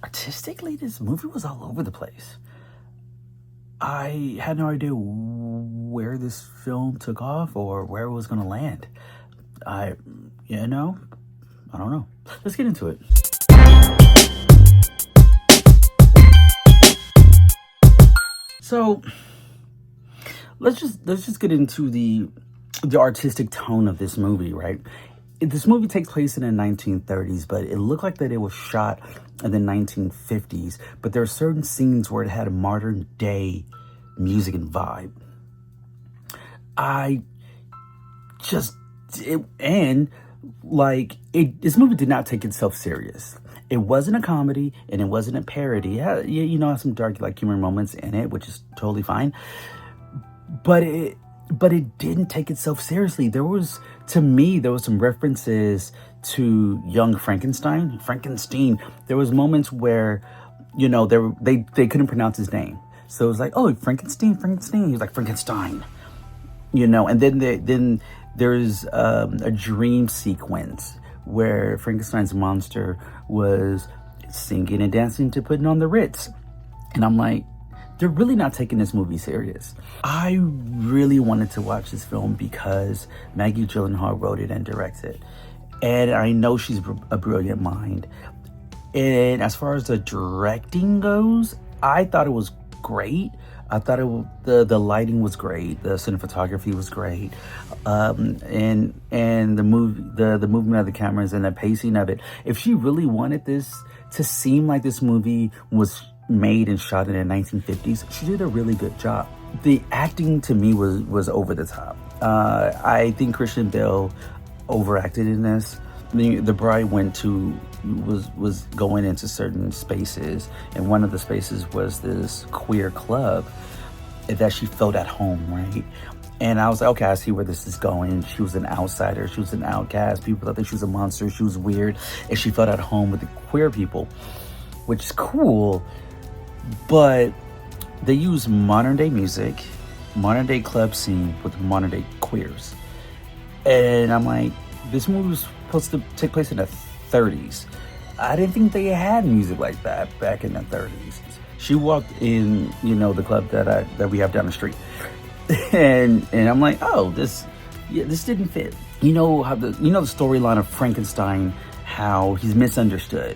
artistically, this movie was all over the place. I had no idea where this film took off or where it was going to land. I, you know, I don't know. Let's get into it. So let's just get into the artistic tone of this movie, right? This movie takes place in the 1930s, but it looked like that it was shot in the 1950s. But there are certain scenes where it had a modern day music and vibe. This movie did not take itself serious. It wasn't a comedy and it wasn't a parody. It had, it had some dark humor moments in it, which is totally fine. But it didn't take itself seriously. There was some references to Young Frankenstein. There was moments where, they couldn't pronounce his name. So it was like, oh, Frankenstein. He was like, Frankenstein. And then there's a dream sequence where Frankenstein's monster was singing and dancing to Putting on the Ritz. And I'm like, they're really not taking this movie serious. I really wanted to watch this film because Maggie Gyllenhaal wrote it and directed it. And I know she's a brilliant mind. And as far as the directing goes, I thought it was great. I thought the lighting was great. The cinematography was great. And the movement of the cameras and the pacing of it. If she really wanted this to seem like this movie was made and shot in the 1950s, she did a really good job. The acting to me was over the top. I think Christian Bale overacted in this. The bride was going into certain spaces, and one of the spaces was this queer club that she felt at home, right? And I was like, okay, I see where this is going. She was an outsider. She was an outcast. People thought that she was a monster. She was weird. And she felt at home with the queer people, which is cool. But they use modern day music, modern day club scene with modern day queers. And I'm like, this movie was supposed to take place in the 30s. I didn't think they had music like that back in the 30s. She walked in, the club that we have down the street. And I'm like, oh, this didn't fit. The storyline of Frankenstein, how he's misunderstood.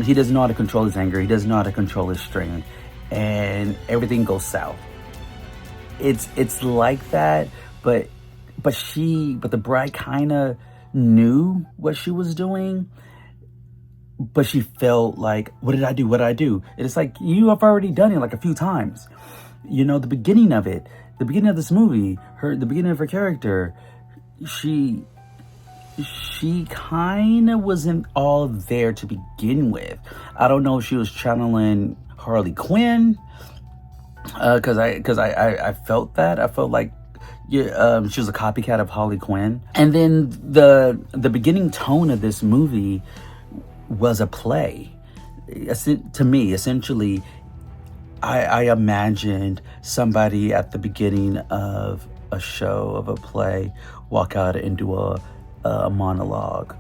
He doesn't know how to control his anger. He doesn't know how to control his strength, and everything goes south. It's like that, but the bride kind of knew what she was doing, but she felt like, what did I do? And it's like, you have already done it like a few times. The beginning of this movie, the beginning of her character, she kind of wasn't all there to begin with. I don't know if she was channeling Harley Quinn, because I felt that. I felt like she was a copycat of Harley Quinn. And then the beginning tone of this movie was a play. To me, essentially, I imagined somebody at the beginning of a show, of a play, walk out and do a monologue,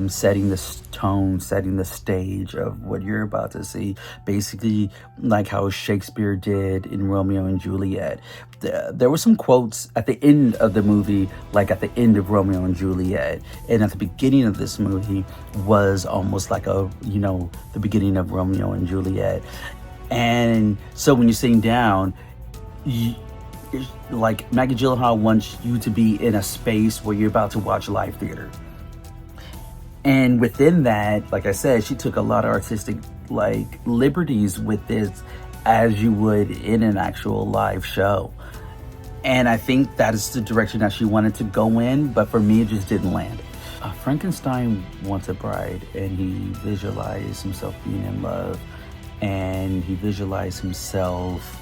setting the tone, setting the stage of what you're about to see. Basically, like how Shakespeare did in Romeo and Juliet. There were some quotes at the end of the movie, like at the end of Romeo and Juliet, and at the beginning of this movie was almost like the beginning of Romeo and Juliet. And so when you're sitting down, like Maggie Gyllenhaal wants you to be in a space where you're about to watch live theater. And within that, like I said, she took a lot of artistic liberties with this, as you would in an actual live show. And I think that is the direction that she wanted to go in, but for me, it just didn't land. Frankenstein wants a bride, and he visualized himself being in love, and he visualized himself,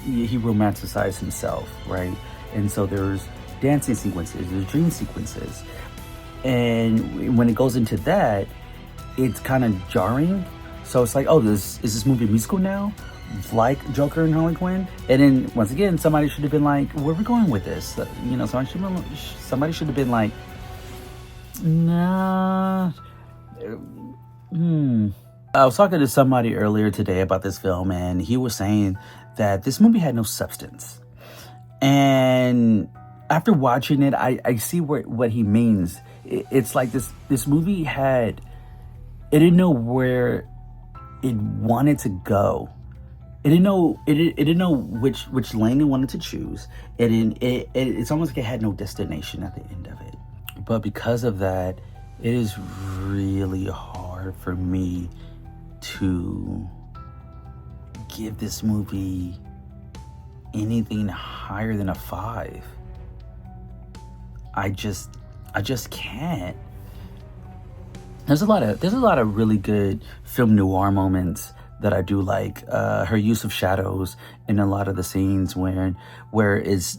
he romanticized himself, right? And so there's dancing sequences, there's dream sequences. And when it goes into that, it's kind of jarring. So it's like, oh, is this movie musical now? Like Joker and Harley Quinn? And then, once again, somebody should have been like, where are we going with this? Somebody should have been like, nah. I was talking to somebody earlier today about this film, and he was saying that this movie had no substance. And after watching it, I see what he means. It's like this movie it didn't know where it wanted to go. It didn't know which lane it wanted to choose. It's almost like it had no destination at the end of it. But because of that, it is really hard for me to give this movie anything higher than a 5. I just can't. There's a lot of really good film noir moments that I do like. Her use of shadows in a lot of the scenes where it's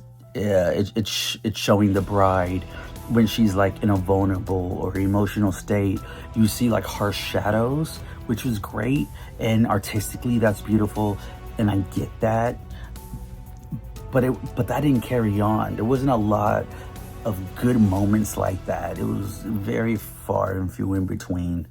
showing the bride when she's like in a vulnerable or emotional state. You see like harsh shadows, which was great, and artistically that's beautiful, and I get that. But that didn't carry on. There wasn't a lot of good moments like that. It was very far and few in between.